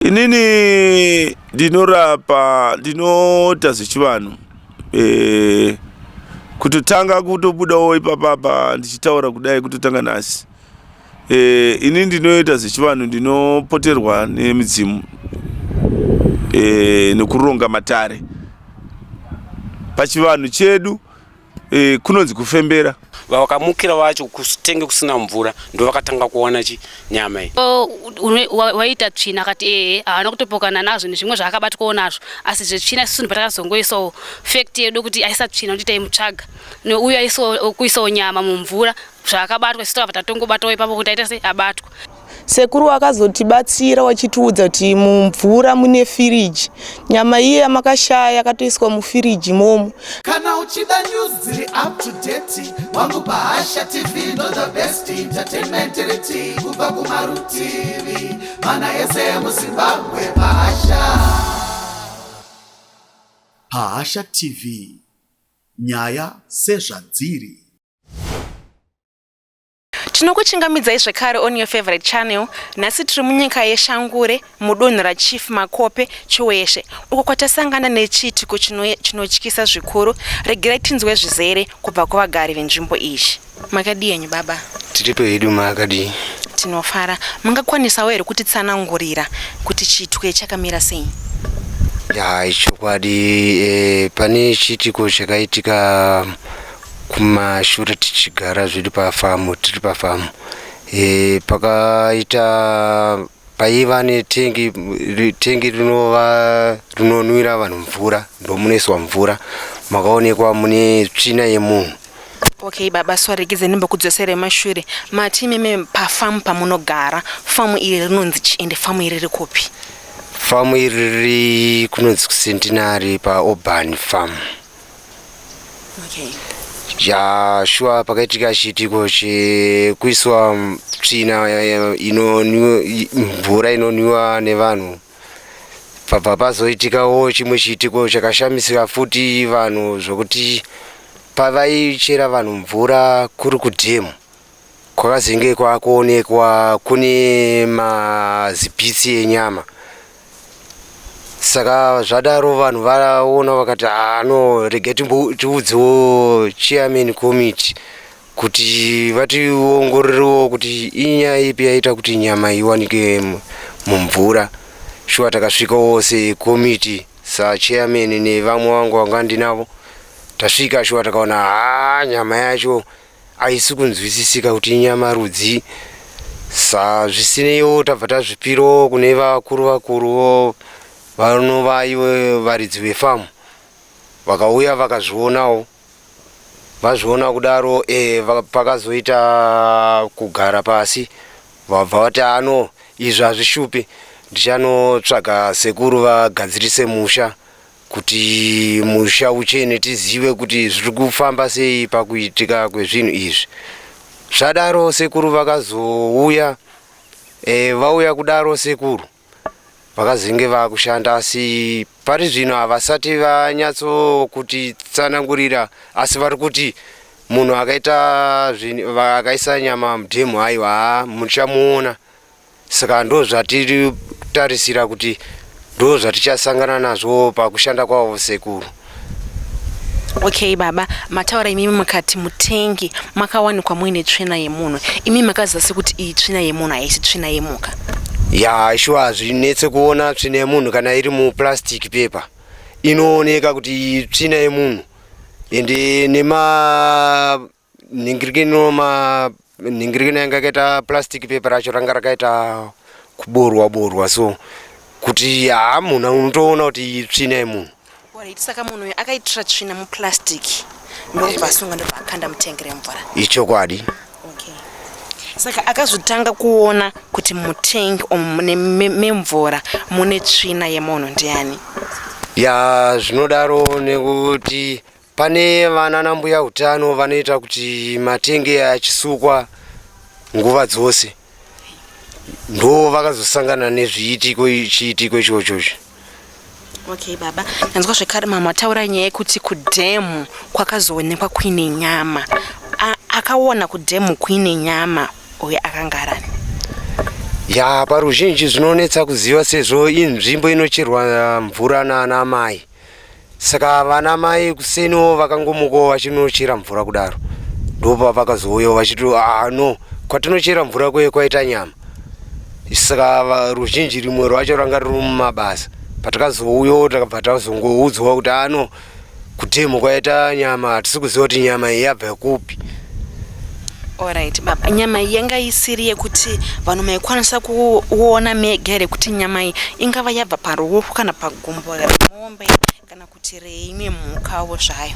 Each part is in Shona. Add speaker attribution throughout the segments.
Speaker 1: Inini ndinorapa ndinota zvechivanhu kutotanga kutobudawo ipapapa ndichitaura kudai kutotanga nhasi. Inini ndinoita zvechivanhu ndinopoterwa nemidzimu nekuronga matare pachivanhu chedu kunonzi kufembera.
Speaker 2: Vakamukira vacho kutenge kusina mvura ndo vakatanga kuona nyama iyi.
Speaker 3: Waita tsvina akati haana kutopokana nazvo nezvimwe zvaakabatwawo nazvo, asi zvetsvina isusu patakazongoisawo fact yedu kuti aisa tsvina kuti taimutsvaga neuye kuisawo nyama mumvura zvaakabatwa isusu tatongobatawo ipapo kuti aita sei abatwa.
Speaker 4: Sekuru akazotibatsira wachitiudza kuti mumvura mune firiji, nyama iye yamakashaya akatoiswa mufiriji momo.
Speaker 5: Kana uchida news dziri up to date wangu Bahasha TV, no the best entertainment kubva kumarutivi mana ese muZimbabwe. Bahasha TV, nyaya sezvadziri.
Speaker 6: Tinokuchingamidzai zvekare on your favorite channel. Nhasi tiri munyika yeShangure mudonho raChief Makope Chiweshe, uko kwatasangana nechitiko chinotyisa zvikuru. Regerai tinzwe zvizere kubva kuvagari venzvimbo iyi. Makadii baba?
Speaker 2: Tiripo hedu makadii?
Speaker 6: Tinofara. Mungakwanisawo here kutitsanangurira kuti chitiko chakamira sei?
Speaker 2: Chokwadi pane chitiko chakaitika kumashure tichigara zviri pafamu, tiri pafamu. Pakaita paiva netengi rinonwira vanhu mvura, ndomunoiswa mvura, makaonekwa mune tsvina yemunhu.
Speaker 6: Okay baba, swaregeze nimba kudzosera mashure. Mati meme pafamu pamunogara, famu iri rinonzi chi ende famu iri riri kupi?
Speaker 2: Famu iri kunonzi kuCentenary paUrban Farm.
Speaker 6: Okay.
Speaker 2: Shua pakaitika chitiko chekuiswa tsvina mvura inonwiwa nevanhu. Pabva pazoitikawo chimwe chitiko chakashamisira futi vanhu zvokuti pavaichera vanhu mvura kuri kudhemu kwakazenge kwakuonekwa kune mazipitsi enyama. Saka zvadaro vanhu varaona vakati rega tiudzewo chairman committee kuti vationgororewo kuti inyaya ipi yaita kuti nyama iwanike mumvura. Shuwa takasvikawo secommittee sachairman nevamwe vangu vanga ndinavo, tasvika shuwa takaona nyama yacho haisi kunzwisisika kuti inyama rudzi. Zvisineiwo tabva tazvipiro kune vakuruwo vanova iwe varidzi vefamu, vakauya vakazvionawo. Vazviona kudaro pakazoita kugara pasi, vabva vati izvi hazvishupi, ndichanotsvaga sekuru vagadzirise musha kuti musha uchene tizive kuti zviri kufamba sei pakuitika kwezvinhu izvi. Zvadaro sekuru vakazouya, vauya kudaro sekuru vakazenge vakushanda, asi pari zvino havasati vanyatso kuti tsanangurira, asi vari kuti munhu akaisa nyama mudhemu haiwa muchamuona. Saka ndo zvatiri kutarisira kuti ndo zvatichasangana nazvo pakushanda kwavo sekuru.
Speaker 6: Okay baba, mataura imimi mukati mutengi makawanikwa muine tsvina yemunhu. Imimi makazasi kuti iyi tsvina yemunhu haisi tsvina yemhuka?
Speaker 2: Shuwa hazvinetse kuona tsvina yemunhu kana iri muplastic paper. Inooneka kuti tsvina yemunhu. Ende ningirikino yanga yakaita plastic paper racho ranga rakaita kuborwa, so kuti munhu unotoona kuti tsvina yemunhu.
Speaker 6: Saka munhu akaitira tsvina muplastic ndopasunga ndopakanda mutengi remvura.
Speaker 2: Ichokwadi.
Speaker 6: Okay. Saka akazotanga kuona kuti mutengi memvura mune tsvina yemunhu ndiani?
Speaker 2: Zvinodaro nekuti pane vana mbuya utano vanoita kuti matenge achisukwa nguva dzose, ndo vakazosangana nezviitiko ichocho.
Speaker 6: Okay baba, nanzwa zvekare mama taura nyaya yekuti kudhemu kwakazoonekwa kuine nyama. Akaona kudhemu kuine nyama uye akangarani?
Speaker 2: ya paruzhinji zvinonetsa kuziva sezvo inzvimbo inocherwa mvura nana mai. Saka vana mai kuseniwo vakangomukawo vachinochera mvura kudaro. Ndopa vakazouya vachiti no kwatinochera mvura kwe kwaita nyama. Saka ruzhinji rimwe rwacho ranga ruri mumabasa. Patakazouya takabva tazongoudzwa kuti kutemo kwaita nyama hatisi kuziva kuti nyama iyi yabva kupi.
Speaker 6: Alright baba, nyama iyi yanga isiri yekuti vanhu maikwanisa kuona mega here kuti nyama iyi ingava yabva paruoko kana pagumbo remombe kana kuti reimwe mhukawo zvayo?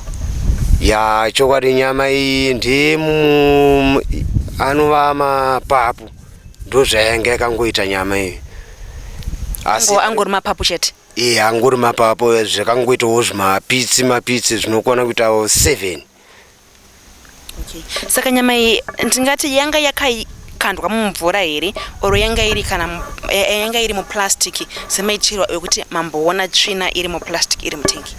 Speaker 2: Ya chokwadi nyama iyi anova mapapu ndozvayanga yakangoita nyama iyi.
Speaker 6: Angori mapapu chete?
Speaker 2: Angori mapapu zvakangoitawo zvimapitsi zvinokwana kuitawo 7.
Speaker 6: Okay. Saka nyama iyi ndingati yanga yakakandwa mumvura here oro yanga iri muplastic semaichirwa yekuti mamboona tsvina iri muplastic iri mutengi?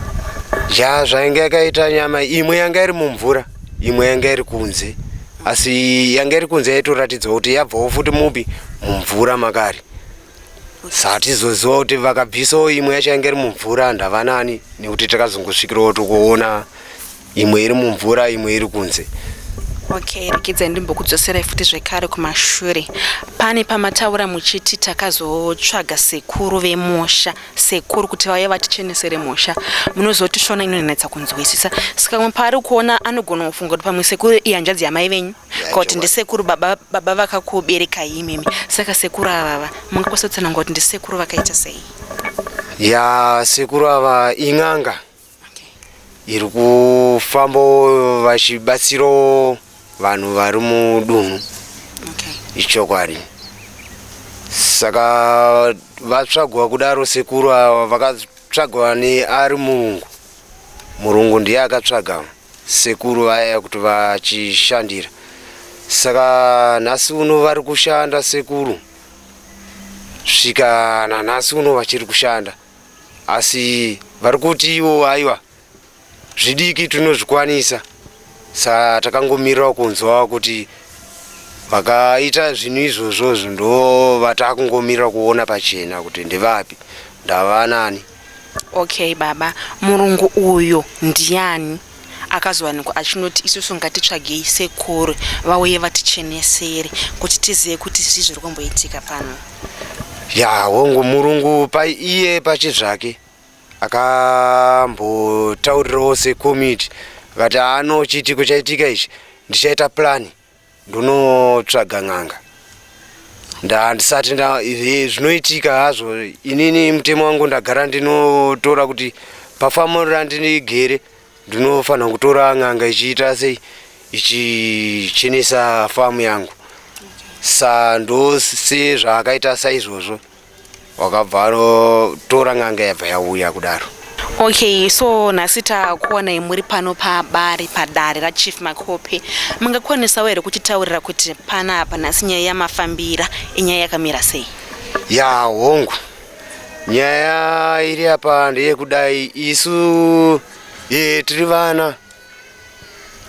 Speaker 2: Zvainge yakaita nyama imwe yanga iri mumvura imwe yanga iri kunze. Asi yanga iri kunze yaitoratidza kuti yabvawo futi mumvura makare. Satizoziva kuti vakabvisawo imwe yacho yanga iri mumvura ndava nani nekuti takazongosvikirawo tokuona imwe iri mumvura imwe iri kunze.
Speaker 6: Okay, rekedza ndimbokudzoserai futi zvekare kumashure. Pane pamataura muchiti takazotsvaga sekuru vemusha, sekuru kuti vauya vatichenesere musha. Munozoti shona inonetsa kunzwisisa. Saka pari kuona anogona kufunga kuti pamwe sekuru ihanzvadzi yamai venyu kuti ndisekuru baba vakakuberekai imimi. Saka sekuru ava mungakwanisa kutsanangura kuti ndisekuru vakaita sei?
Speaker 2: Ya sekuru ava ing'anga. Iri kufamba vachibatsirawo vanhu vari mudunhu. Ichokwadi. Saka vatsvagwa kudaro sekuru ava vakatsvagwa ari murungu ndiye akatsvaga sekuru vaya kuti vachishandira. Saka nhasi uno vari kushanda sekuru. Svika nanhasi uno vachiri kushanda. Asi vari kuti ivo aiwa zvidiki tinozvikwanisa. Saka takangomirira kunzwa kuti vakaita zvinhu izvozvo ndo vatakungomirira kuona pachena kuti ndevapi ndava nani.
Speaker 6: Okay baba, murungu uyo ndiani akazowanikwa achinoti isusu ngatitsvagei sekuru vauye vatichenesere kuti tizive kuti zvii zviri kumboitika pano?
Speaker 2: Ya hongu murungu iye pachizvake akambotaurirawo sekomiti akati chitiko chaitika ichi ndichaita plani ndonotsvaga n'anga. Ndisati zvinoitika hazvo inini mutemo wangu ndagara ndinotora kuti pafamu randinigere ndinofanira kutora n'anga ichiita sei ichichenesa famu yangu. Ndose zvaakaita saizvozvo wakabva tora n'anga yabva yauya kudaro.
Speaker 6: Okay, so nhasi takuonai muri pano padare raChief Makope. Mungakwanisawo here kutitaurira kuti panapa nhasi nyaya yamafambira inyaya yakamira sei?
Speaker 2: Ya hongu, nyaya iri apa ndeyekudai isu tiri vana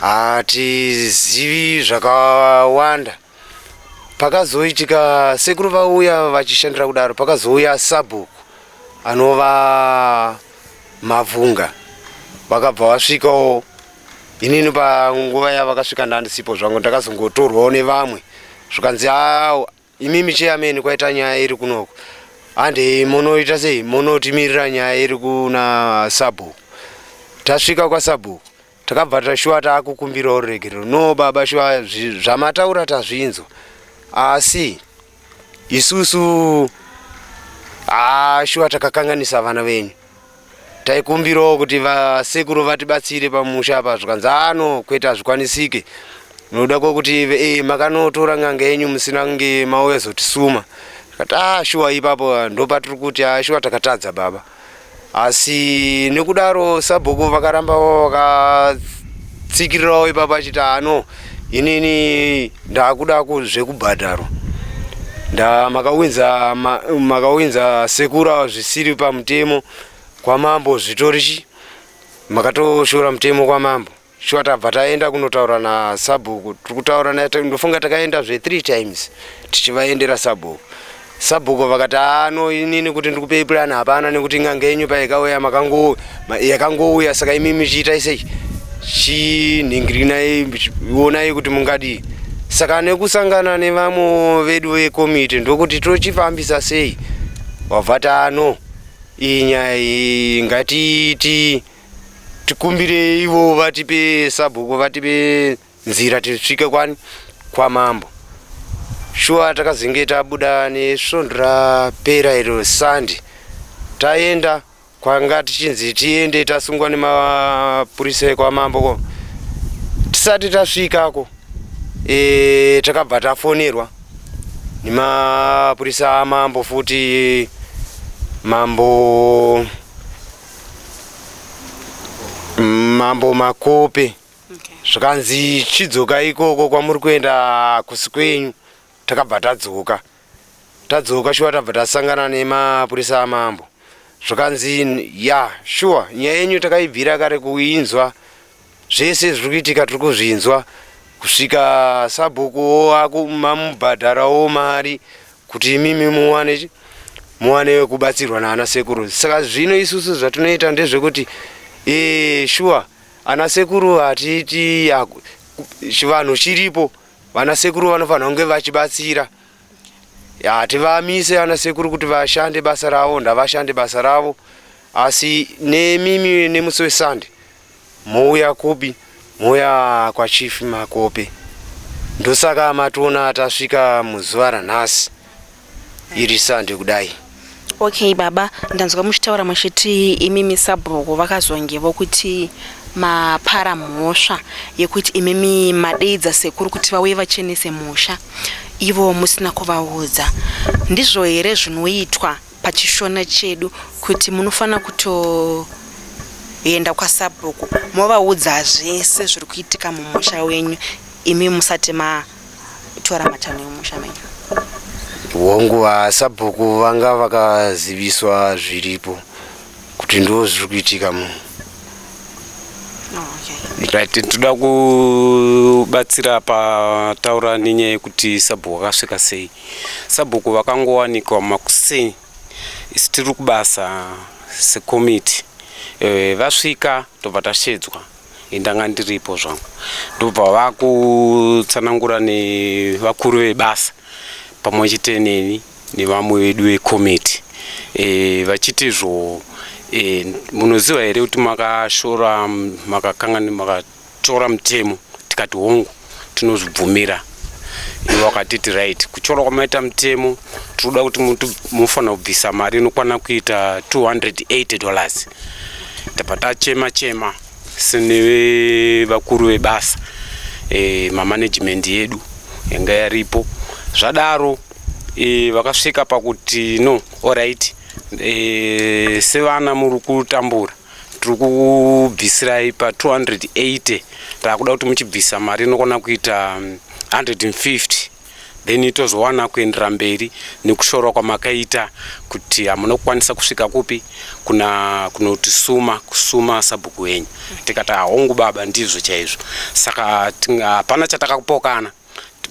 Speaker 2: hatizivi zvakawanda. Pakazoitika sekuru vauya vachishandira kudaro, pakazouya sabhuku anova mavhunga vakabva vasvikawo. Inini panguva yavakasvika ndandisipo zvangu ndakazongotorwawo nevamwe zvikanzi imimi cheyameni kwaita nyaya iri kunoko hande munoita sei munotimirira nyaya iri kuna sabhuku. Tasvika kwasabhuku takabva tashuwa taakukumbirawo ruregerero. No baba shuwa zvamataura tazvinzwa asi isusu shuwa takakanganisa vana venyu. Taikumbirawo kuti vasekuru vatibatsire pamusha apa zvikanzi kwete hazvikwanisike. Noda kuti makanotora n'anga yenyu musina kunge mauya zotisuma. Takati shuwa ipapo ndopatiri kuti shuwa takatadza baba. Asi nekudaro sabhuku vakarambawo vakatsikirirawo ipapo achiti inini ndakuda zvekubhadharo. Makawinza sekuru zvisiri pamutemo kwamambo zvitorichi makatoshora mutemo kwamambo. Shuwa tabva taenda kunotaura nasabhuku. Tiri kutaura naye ndofunga takaenda 3 times tichivaendera sabhuku. sabhuku vakati ano inini kuti ndikupe plan hapana nekuti ng'anga yenyu paikauya yakangouya saka imimi chiita isei chinhingirinai onai kuti mungadi saka nekusangana nevamwe vedu vekomiti ndokuti tochifambisa sei wabva ano iyi nyaya iyi ngatiiti tikumbire ivo vatipe sabhuku vatipe nzira tisvike kwa mambo shuwa takazenge tabuda nesvondo rapera iro sandi taenda kwanga tichinzi tiende tasungwa nemapurisa ekwamambo tisati tasvikako takabva tafonerwa nemapurisa amambo futi mambo Makope zvakanzi chidzoka ikoko kwamuri kuenda kusi kwenyu takabva tadzoka shuwa tabva tasangana nemapurisa amambo zvakanzi shuwa nyaya yenyu takaibvira kare kuinzwa zvese zviri kuitika tiri kuzvinzwa kusvika sabhuku akumamubhadharawo mari kuti imimi muwane kubatsirwa naana sekuru saka zvino isusu zvatinoita ndezvekuti shuwa ana sekuru hatiti chivanhu chiripo vana sekuru vanofanira kunge vachibatsira hativamise ana sekuru kuti vashande basa ravo ndavashande basa ravo asi nemimi nemusi wesande mouya kupi mouya kwachief Makope ndosaka mationa tasvika muzuva ranhasi iri sande kudai.
Speaker 6: Okay baba, ndanzwa muchitaura muchiti imimi sabhuku vakazongevo kuti mapara mhosva yekuti imimi madeidza sekuru kuti vauye vachenese mhosva ivo musina kuvaudza. Ndizvo here zvinoitwa pachishona chedu kuti munofanira kutoenda kwasabhuku movaudza zvese zviri kuitika mumhosva wenyu imi musati matora matanho emhosva menyu?
Speaker 2: Hongu vasabhuku vanga vakaziviswa zviripo kuti ndo zviri kuitika munhu.
Speaker 7: Right, toda kubatsira pataura nenyaya yekuti sabhuku vakasvika sei. Sabhuku vakangowanikwa makuseni isi tiri kubasa sekomiti vasvika tobva tashedzwa indanga ndiripo zvangu ndobva vakutsanangura nevakuru vebasa pamwe chete neni nevamwe vedu vekomiti vachiti zvo munoziva here kuti makashora makatora mutemo tikati hongu tinozvibvumira ivo vakatiti right kuchora kwamaita mutemo tinoda kuti munofanira kubvisa mari inokwana kuita $280 tabva tachema sene vakuru vebasa mamanagement yedu yanga yaripo zvadaro vakasvika pakuti no alright sevana muri kutambura tiri kubvisirai pa 280 taakuda kuti muchibvisa mari inokona kuita 150 then itozowana kuendera mberi nekushora kwamakaita kuti hamuna kukwanisa kusvika kupi kusuma sabhuku yenyu. Tikati hongu baba ndizvo chaizvo saka hapana chatakakupokana.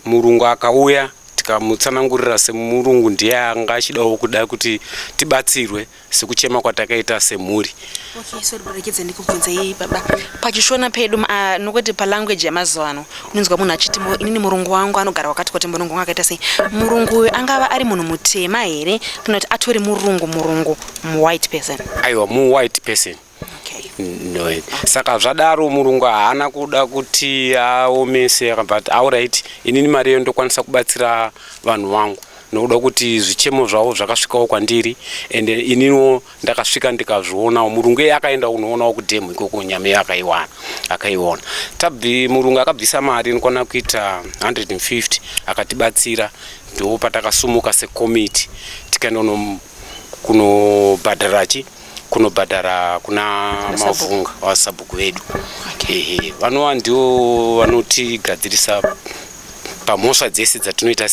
Speaker 7: Murungu akauya tikamutsanangurira semurungu ndiye anga achidawo kuda kuti tibatsirwe sekuchema kwatakaita semhuri.
Speaker 6: Okay, so rekedze ndikubvunzei baba pachishona pedu nokuti palanguage yamazuva ano unonzwa munhu achiti inini murungu wangu anogara wakati kuti murungu wangu akaita sei. Murungu uyu angava ari munhu mutema here kana kuti atori murungu white person?
Speaker 7: Aiwa white person. No, saka zvadaro murungu haana kuda kuti aomese but alright inini mari iyo ndokwanisa kubatsira vanhu vangu nokuda kuti zvichemo zvavo zvakasvikawo kwandiri ende ininiwo ndakasvika ndikazvionawo. Murungu iye akaenda kunoonawo kudhemu ikoko nyama iye akaiona. Murungu akabvisa mari inokwana kuita 150 akatibatsira ndo patakasumuka sekomiti tikaenda kunobhadhara kuna mavhunga wasabhuku vedu. Vanova ndio vanotigadzirisa pamhosva dzese dzatinoita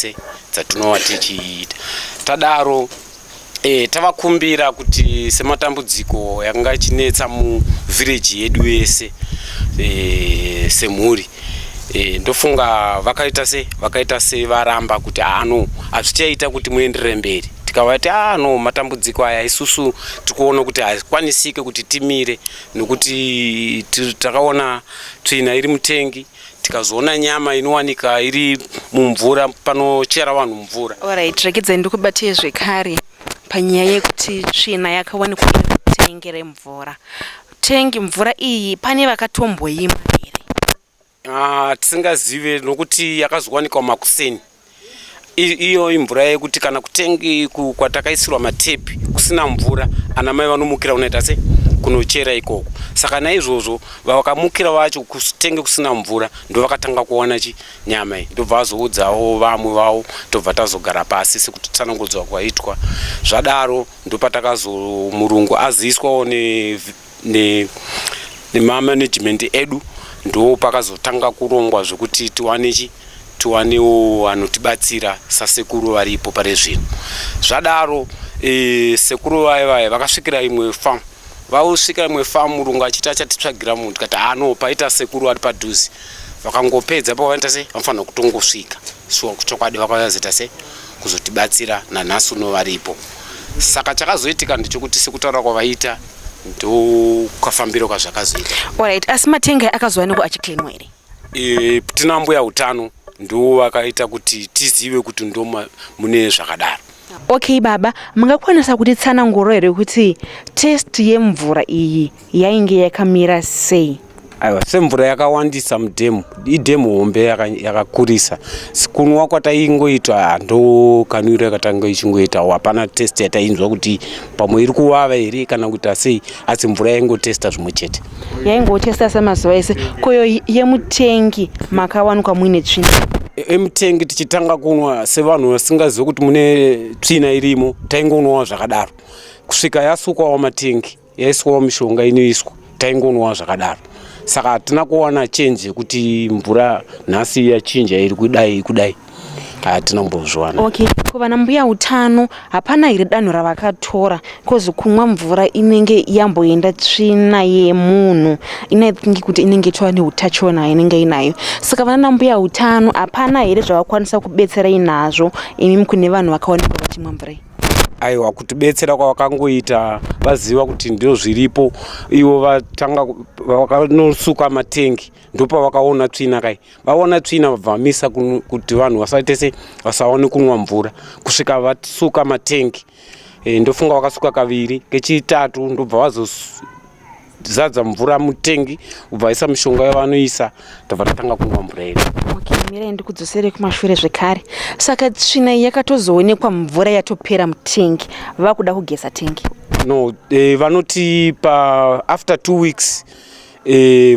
Speaker 7: dzatinowa tichiita. Tadaro tavakumbira kuti sematambudziko yanga chinetsa muvhireji yedu yese semhuri ndofunga vakaita se varamba kuti no hazvichaita kuti muenderere mberi. Tikavati no matambudziko aya isusu tikuona kuti hazvikwanisike kuti timire nokuti takaona tsvina iri mutengi, tikazoona nyama inowanika iri mumvura panochera vanhu mvura.
Speaker 6: Alright, regedzai ndikubatei zvekare panyaya yekuti tsvina yakawanikwa mutengi remvura. Tengi mvura iyi pane vakatomboima here?
Speaker 7: Tisingazive nokuti yakazowanikwa makuseni. Iyo imvura yekuti kana kutengi kwatakaisirwa matepi kusina mvura, ana mai vanomukira unoita se kunochera ikoko. Saka naizvozvo vakamukira vacho kutengi kusina mvura ndo vakatanga kuona nyama iyi, ndobva vazoudzawo vamwe vavo, tobva tazogara pasi sekuti tsanangudzwa kwaitwa. Zvadaro ndopatakazo murungu aziiswawo nemamanagement edu, ndo pakazotanga kurongwa zvokuti tiwanewo vanotibatsira sasekuru varipo pare zvino. Zvadaro sekuru vaya vakasvikira imwe farm, vausvikira imwe farm murungu achiti achatitsvagira munhu, tikati no paita sekuru ari padhuze. Vakangopedza pavaita se vanofanira kutongosvika, shuwa kuchokwadi vakazoita se kuzotibatsira nanhasi uno varipo. Saka chakazoitika ndechekuti sekutaura kwavaita ndo kafambiro kazvakazoita.
Speaker 6: Alright, asi matengi akazowanikwa achicleanwa here?
Speaker 7: Tina mbuya utano ndo vakaita kuti tizive kuti ndo mune zvakadaro.
Speaker 6: Okay baba, mungakwanisa kutitsanangura here kuti test yemvura iyi yainge yakamira sei?
Speaker 7: Aiwa, semvura yakawandisa mudhemu, idhemu hombe yakakurisa. Kunwa kwataingoitwa ndo kanwiro yakatanga ichingoita, hapana test yatainzwa kuti pamwe iri kuvava here kana kuti sei, asi mvura yaingotesta zvimwe chete.
Speaker 6: Yaingotesta semazuva ese. Koyo yemutengi makawanikwa muine tsvina?
Speaker 7: Emutengi tichitanga kunwa sevanhu vasingazive kuti mune tsvina irimo, taingonwa zvakadaro. Kusvika yasukwawo matengi, yaiswawo mishonga inoiswa, taingonwa zvakadaro. Saka hatina kuwana change kuti mvura nhasi yachinja iri kudai hatina kumbozviwana.
Speaker 6: Okay, kuvana mbuya utano hapana here danho ravakatora kozi kumwa mvura inenge yamboenda tsvina yemunhu inathingi kuti inenge tova neutachiona inenge inayo? Saka vana mbuya utano hapana here zvavakwanisa kubetserai nazvo imi kune vanhu vakaonekwa vachimwa mvura?
Speaker 7: Aiwa, kutibetsera kwavakangoita vaziva kuti ndio zviripo, ivo vatanga vakanosuka matengi, ndopa vakaona tsvina kai. Vaona tsvina vabvamisa kuti vanhu vasaitese vasaone kunwa mvura. Kusvika vasuka matengi, ndofunga vakasuka kaviri, kechitatu ndobva vazozadza mvura mutengi, ubvaisa mishonga yavanoisa, ndobva tatanga kunwa mvura yedu.
Speaker 6: Okay, mira ndikudzosere kumashure zvekare. Saka tsvina yakatozoonekwa mvura yatopera mutengi, vakuda kugeza tengi?
Speaker 7: No, vanoti after 2 weeks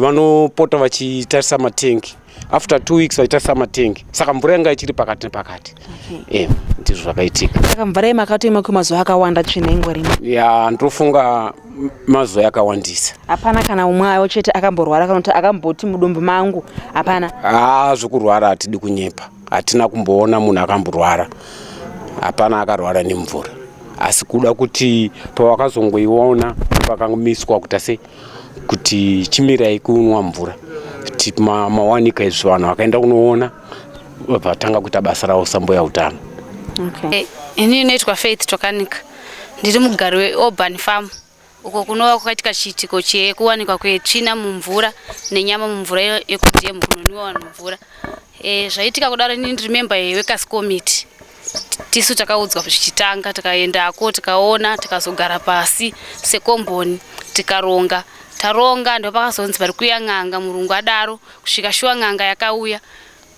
Speaker 7: vanopota vachitarisa matengi. After 2 weeks vachitarisa matengi. Saka mvura yanga ichiri pakati nepakati. Ndizvo zvakaitika.
Speaker 6: Saka mvura yemakatoima kwemazuva akawanda tsvina ingorimo?
Speaker 7: Ya, ndofunga mazuva yakawandisa.
Speaker 6: Hapana kana umwe ayo chete akamborwara kana kuti akamboti mudumbu mangu? Hapana?
Speaker 7: Zvokurwara hatidi kunyepa. Hatina kumboona munhu akamborwara. Hapana akarwara nemvura. Asi kuda kuti pavakazongoiona pakamiswa kuti chimirai kunwa mvura. Mawanika izvo vanhu vakaenda kunoona vatanga kuita basa ravo sambuya utano.
Speaker 6: Okay.
Speaker 3: Ini noitwa Faith Tokanika. Ndiri mugari weUrban Farm. Uko kunova kwakaitika chiitiko chekuwanikwa kwetsvina mumvura nenyama mumvura yekudhemu kunonwiwa vanhu mvura. Zvaitika kudaro ini ndiri member yeWorkers Committee. Tisu takaudzwa zvichitanga, tikaendako tikaona, tikazogara pasi sekomboni tikaronga. Taronga ndo pakazonzi vari kuuya n'anga, murungu adaro kusvika shuwa n'anga yakauya.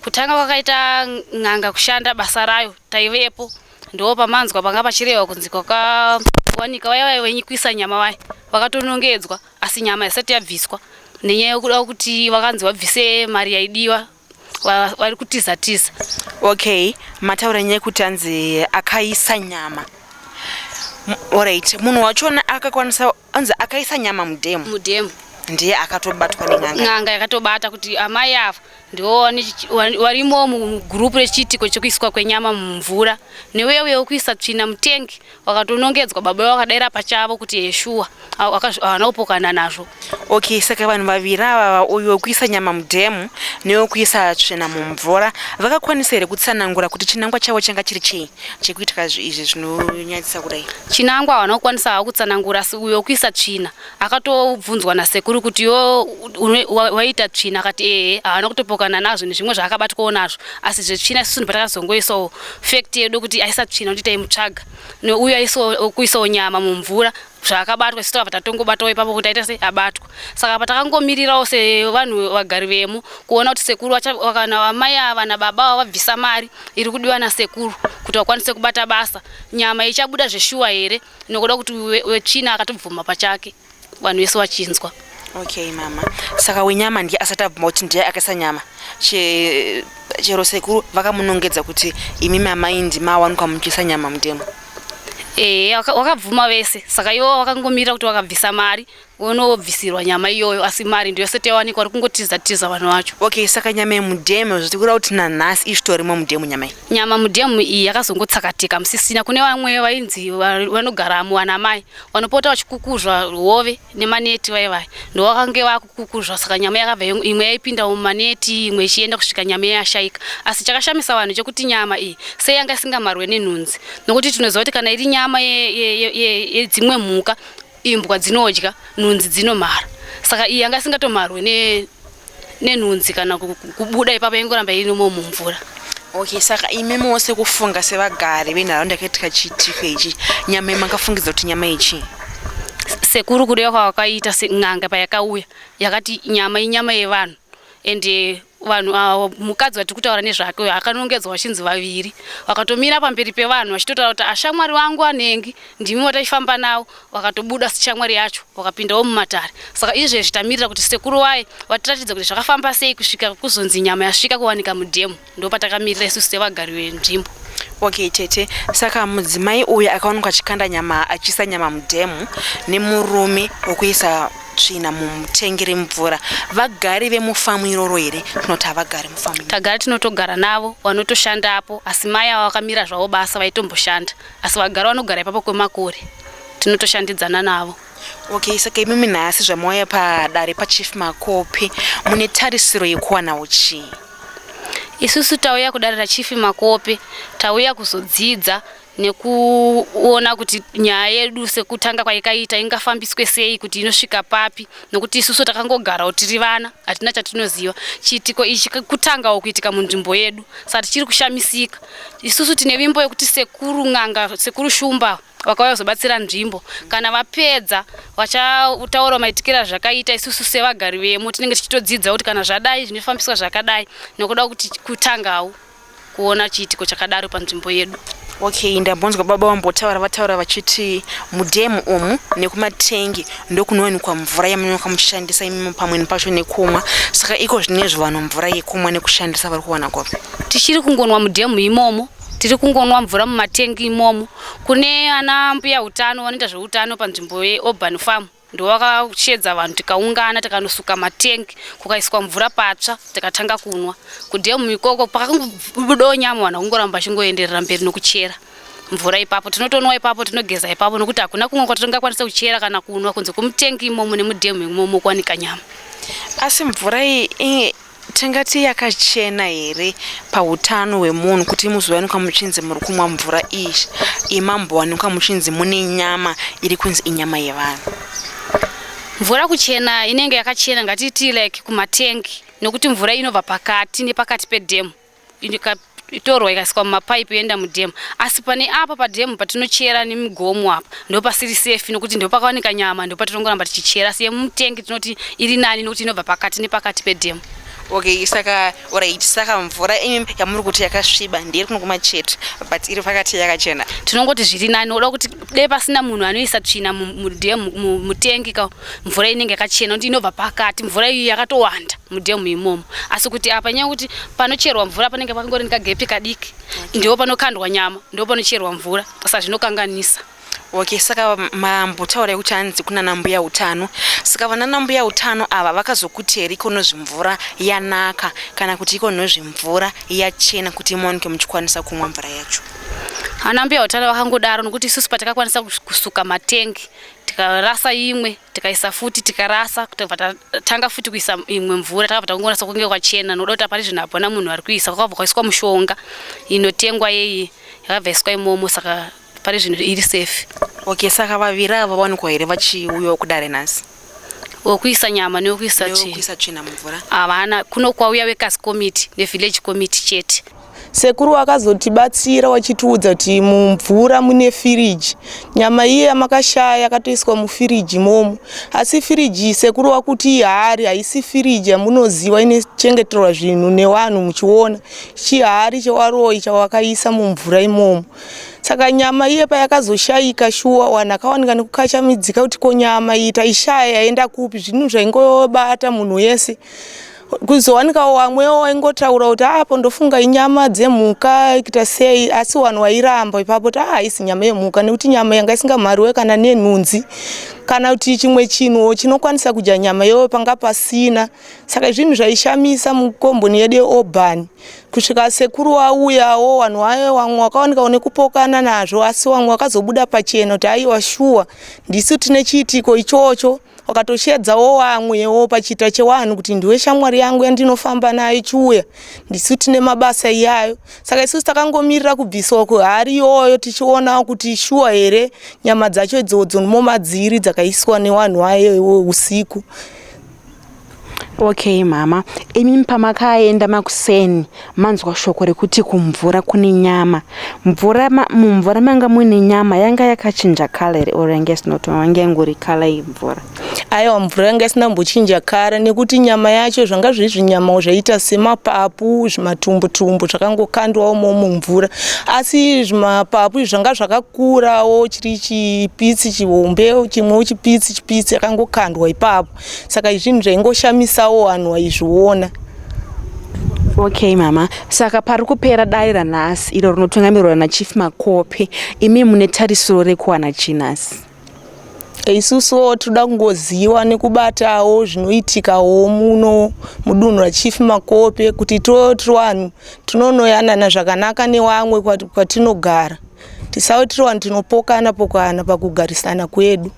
Speaker 3: Kutanga kwakaita n'anga kushanda basa rayo, taivepo. Ndo pamanzwa panga pachireva kunzi kwakawanika vaya venyikwisa nyama vaya vakatonongedzwa, asi nyama isati yabviswa nenyaya yekuda kuti vakanzi vabvise mari yaidiwa vari kutiza-tiza.
Speaker 6: Okay, mataura nyaya yekuti anzi akaisa nyama. Alright, munhu wachona akakwanisa anzi akaisa nyama mudhemu.
Speaker 3: Mudhemu
Speaker 6: ndiye akatobatwa neng'anga.
Speaker 3: N'anga yakatobata kuti amai ava ndio warimo mugrupu rechitiko chekuiswa kwenyama mumvura. Newewe ukuisa tsvina mutengi wakatonongedzwa baba wakadaira pachavo kuti yeshuwa vanopokana nazvo.
Speaker 6: Okay, saka vanhu vaviri ava, uyu wekuisa nyama mudhemu newekuisa tsvina mumvura, vakakwanisa here kutsanangura kuti chinangwa chavo changa chiri chii chekuitika izvi zvinonyadzisa kudai?
Speaker 3: Chinangwa havana kukwanisa kutsanangura, asi uyo wekuisa tsvina akatobvunzwa nasekuru kuti yo waita tsvina, akati havana kutopokana nazvo nezvimwe zvaakabatwawo nazvo, asi zvetsvina isusu patakazongoisawo fact yedu kuti aisa tsvina kuti taimutsvaga, neuyo kuisawo nyama mumvura zvakabatwa isusu tava tatongobatawo ipapo kuti aita se abatwa. Saka patakangomirirawo sevanhu vagari vemo kuona kuti sekuru kana vamai ava nababa vabvisa mari iri kudiwa nasekuru kuti vakwanise kubata basa, nyama ichabuda zveshuwa here nokuda kuti wetsvina akatobvuma pachake, vanhu vese vachinzwa.
Speaker 6: Okay mama, saka wenyama ndiye asati abvuma kuti ndiye akaisa nyama, chero sekuru vakamunongedza kuti imi mamai ndimawanikwa muchiisa nyama mudhemu?
Speaker 3: Wakabvuma vese, saka ivo vakangomirira kuti wakabvisa mari unobvisirwa nyama iyoyo, asi mari ndiyo sete yawanikwa uri kungotiza vanhu vacho. Okay, saka nyama yemudhemu zvitikura kuti nanhasi ichitorimo mudhemu nyama iyi? Nyama mudhemu iyi yakazongotsakatika musisina. Kune vamwe vainzi vanogaramo vanamai vanopota vachikukuzva hove nemaneti vaivai, ndo vakange vakukukuzva, saka nyama yakabva imwe yaipinda mumaneti imwe ichienda kusvika nyama yashaika. Asi chakashamisa vanhu chekuti nyama iyi sei yanga isingamarwe nenhunzi, nokuti tinoziva kuti kana iri nyama yedzimwe mhuka, imbwa dzinodya, nhunzi dzinomara. Saka iyi yanga isingatomarwe nenhunzi kana kubuda ipapo ingoramba irimo mumvura. Okay, saka imi mose kufunga sevagari venharaunda yakaitika chitiko ichi, nyama imangafungidza kuti nyama ichi? Sekuru kudaiwa kwavakaita n'anga payakauya yakati nyama inyama yevanhu, ende vanhu mukadzi vatiri kutaura nezvake akanongedzwa vachinzi vaviri, vakatomira pamberi pevanhu vachitotaura kuti ashamwari vangu anengi ndimi wataifamba nawo, vakatobuda sichamwari yacho vakapindawo mumatare. Saka izvezvi tamirira kuti sekuru waye vatiratidza kuti zvakafamba sei kusvika kuzonzi nyama yasvika kuwanika mudhemu, ndo patakamirira isusu sevagari venzvimbo. Okay tete, saka mudzimai uyu akaonekwa achikanda nyama achiisa nyama mudhemu nemurume wekuisa tsvina mumutengi remvura, vagari vemufamu iroro here? Tinoti havagari mufamu? Tagari tinotogara navo vanotoshandapo, asi mai ava vakamira zvavo basa vaitomboshanda, asi vagari vanogara ipapo kwemakore tinotoshandidzana navo. Okay, saka imi nhasi zvamauya padare pachief Makope mune tarisiro yekuwanawo chii? Isusu tauya kudare rachief Makope, tauya kuzodzidza nekuona kuti nyaya yedu sekutanga kwaikaita ingafambiswe sei kuti inosvika papi, nokuti isusu takangogarawo tiri vana hatina chatinoziva. Chiitiko ichi kutangawo kuitika munzvimbo yedu, saka tichiri kushamisika. Isusu tine vimbo yekuti sekuru n'anga, sekuru Shumba vakauya kuzobatsira nzvimbo, kana vapedza vachataura maitikira zvakaita, isusu sevagari vemo tinenge tichitodzidza kuti kana zvadai zvinofambiswa zvakadai, nokuda kuti kutangawo kuona chiitiko chakadaro panzvimbo yedu. Okay, ndabonzwa baba vambotaura vataura vachiti mudhemu umu nekumatengi ndokunowanikwa mvura yamunoka mushandisa imi pamweni pacho nekumwa, saka iko zvinezvo vanhu mvura yekumwa nekushandisa vari kuwana kopi? Tichiri kungonwa mudhemu imomo, tiri kungonwa mvura mumatengi imomo. Kune ana mbuya utano vanoita zveutano panzvimbo yeUrban Farm, ndo vakashedza vanhu tikaungana tikanosuka matengi kukaiswa mvura patsva tikatanga kunwa. Kudhemu ikoko pakangobudawo nyama vanhu vakungoramba vachingoenderera mberi nokuchera mvura ipapo, tinotonwa ipapo, tinogeza ipapo, nokuti hakuna kumwe kwatingakwanisa kuchera kana kunwa kunze kumutengi imomo nemudhemu imomo kuwanika nyama. Asi mvura iyi tingati yakachena here pautano hwemunhu kuti muzowanikwa muchinzi muri kumwa mvura iyi imambowanikwa muchinzi mune nyama iri kunzi inyama yevanhu? Mvura kuchena inenge yakachena ngatiti like kumatengi, nokuti mvura inobva pakati nepakati pedhemu itorwa ikaiswa mumapaipi yoenda mudhemu, asi pane apa padhemu patinochera nemigomo apa ndo pasiri safe, nokuti ndo pakawanika nyama, ndo patirongoramba tichichera. Asi yemutengi tinoti iri nani nokuti inobva pakati nepakati pedhemu. Okay, saka alright, saka mvura yamuri kuti yakasviba ndiye kunoguma chetu, but iri pakati yakachena. Tinongoti zviri nani, nokuda kuti dai pasina munhu anoisa tsvina mudhemu mutengi ka mvura inenge yakachena, kuti inobva pakati, mvura iyi yakatowanda mudhemu imomo. Asi kuti apa nyaya kuti panocherwa mvura panenge pakangori nekagepi kadiki, ndiwo panokandwa nyama, ndiwo panocherwa mvura, saka zvinokanganisa.
Speaker 6: Okay, saka mambotaurai kuti hanzi kuna nambuya utano. Saka vana mbuya utano ava vakazokuti here ikonozvi mvura yanaka kana kuti ikonozvi mvura yachena kuti muwanike muchikwanisa kumwa mvura yacho?
Speaker 3: Ana mbuya utano vakangodaro nokuti isusu patakakwanisa kusuka matengi tikarasa imwe tikaisa futi tikarasa tanga futi kuisa imwe mvura takabva takungonasa kunge kwachena noda kuti apari zvinhu apana munhu ari kuisa kwakabva kwaiswa mushonga inotengwa yeye yakabva iswa imomo saka pari zvinhu iri safe.
Speaker 6: Okay, saka vaviri ava vawanikwa here vachiuyawo kudare nhasi?
Speaker 3: Wokuisa nyama newokuisa
Speaker 6: tsvina mumvura
Speaker 3: havana, kuno kwauya wekasi committee nevillage committee chete.
Speaker 4: Sekuru wakazotibatsira wachitiudza kuti mumvura mune firiji, nyama iye makashaya yakatoiswa mufiriji momo. Asi firiji sekuru wakuti hari haisi firiji yamunoziva inochengeterwa zvinhu nevanhu muchiona, chihari chewaroi chawakaisa mumvura imomo. Saka nyama iye payakazoshaika shuwa wanhu akawanika nekukachamidzika kuti ko nyama iyi taishaya yaenda kupi, zvinhu zvaingobata munhu wese. Kuzowanika wamwewo waingotaura kuti apo ndofunga inyama dzemhuka kuita sei, asi vanhu vairamba ipapo kuti haisi nyama yemhuka nekuti nyama yanga isingamhariwe kana nenhunzi kana kuti chimwe chinhu chinokwanisa kudya nyama iyoyo panga pasina. Saka zvinhu zvaishamisa mukomboni yedu yeOrban. Kusvika sekuru wauyawo vanhu vayo vamwe wakawanika nekupokana nazvo, asi vamwe wakazobuda pachena kuti aiwa shuwa ndisu tine chiitiko ichocho. Wakatoshedzawo vamwewo pachiita chevanhu kuti ndiwe shamwari yangu yandinofamba nayo chiuya ndisu tine mabasa iyayo. Saka isusu takangomirira kubviswa kuhari iyoyo tichionawo kuti shuwa here nyama dzacho idzodzo nomadziri dzakaiswa nevanhu vayo usiku.
Speaker 6: Okay mama, imi pamakaenda makuseni manzwa shoko rekuti kumvura kune nyama. Mumvura manga mune nyama yanga yakachinja kala here oro yanga isinotonga yanga ingori kala yemvura?
Speaker 4: Aiwa, mvura yanga isinambochinja kara nekuti nyama yacho zvanga zviri zvinyama zvaita semapapu zvimatumbu zvakangokandwawo mumvura, asi zvimapapu zvanga zvakakurawo chiri chipitsi chihombe chimwewo chipitsi yakangokandwa ipapo. Saka zvinhu zvaingoshamisa vanhu vaizviona.
Speaker 6: Okay mama, saka pari kupera dare ranhasi iro rinotungamirwa naChief Makope, imi mune tarisiro rekuwana chinasi?
Speaker 4: Isusu toda kungoziva nekubatawo zvinoitikawo muno mudunhu raChief Makope kuti tiri vanhu tinonoyanana zvakanaka nevamwe kwatinogara, tisauti tiri vanhu tinopokana pakugarisana kwedu.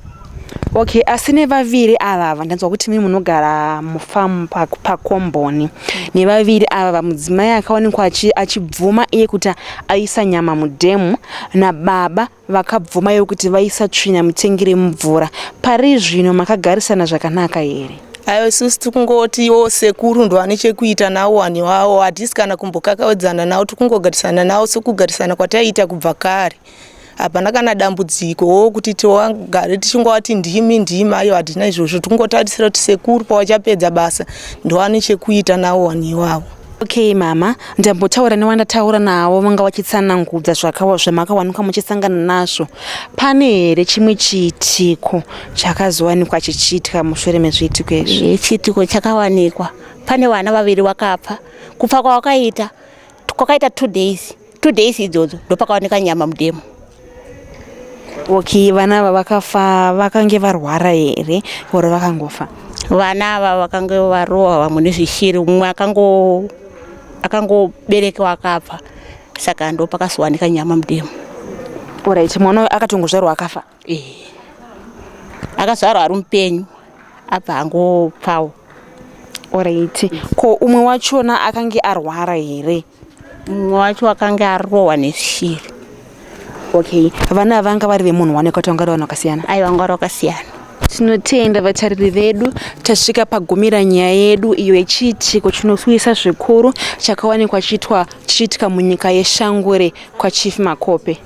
Speaker 6: Okay, asi nevaviri ava ndanzwa kuti mimi munogara mufamu pakomboni. Nevaviri ava mudzimai akawanikwa achibvuma iye kuti aisa nyama mudhemu nababa vakabvuma iye kuti vaisa tsvina mutengere mvura. Pari zvino makagarisana zvakanaka here?
Speaker 4: Aiwa, isusu tikungotiwo sekuru ndo ane chekuita nawo vanhu vavo, hatisi kana kumbokakawadzana nawo, tikungogarisana nawo sekugarisana kwataiita kubva kare. Hapana kana dambudziko kuti tiwagare tichingowati ndimi ayo hatina izvozvo, tikungotarisira kuti sekuru pawachapedza basa ndo ane chekuita nawo vanhu ivavo.
Speaker 6: Okay mama, ndambotaura newandataura nawo vanga vachitsanangudza zvamakawanikwa muchisangana nazvo. Pane here chimwe chiitiko chakazowanikwa chichiitika mushure mezviitiko izvi?
Speaker 8: Chiitiko chakawanikwa, pane vana vaviri vakafa. Kufa kwakaita 2 days idzodzo ndopakawanika nyama mudhemu.
Speaker 6: Okay, vana ava vakafa vakange varwara here oro vakangofa?
Speaker 8: Vana ava vakange varohwa vamwe nezvishiri, umwe akangoberekewa akafa, saka ndo pakazowanika nyama mudhemu.
Speaker 6: Alright, mwana uyu akatongozvarwa akafa?
Speaker 8: Akazvarwa ari mupenyu abva angopfawo.
Speaker 6: Alright, ko umwe wachona akange arwara here?
Speaker 8: Umwe wacho akange arohwa nezvishiri.
Speaker 6: Okay, vana vanga vari vemunhu wane kuti vanga vanhu vakasiyana?
Speaker 8: Aiwa, vanga vakasiyana.
Speaker 6: Tinotenda vatariri vedu, tasvika pagumira nyaya yedu iyo yechiitiko chinoswisa zvikuru chakawanikwa chichiitika munyika yeShangure kwaChief Makope.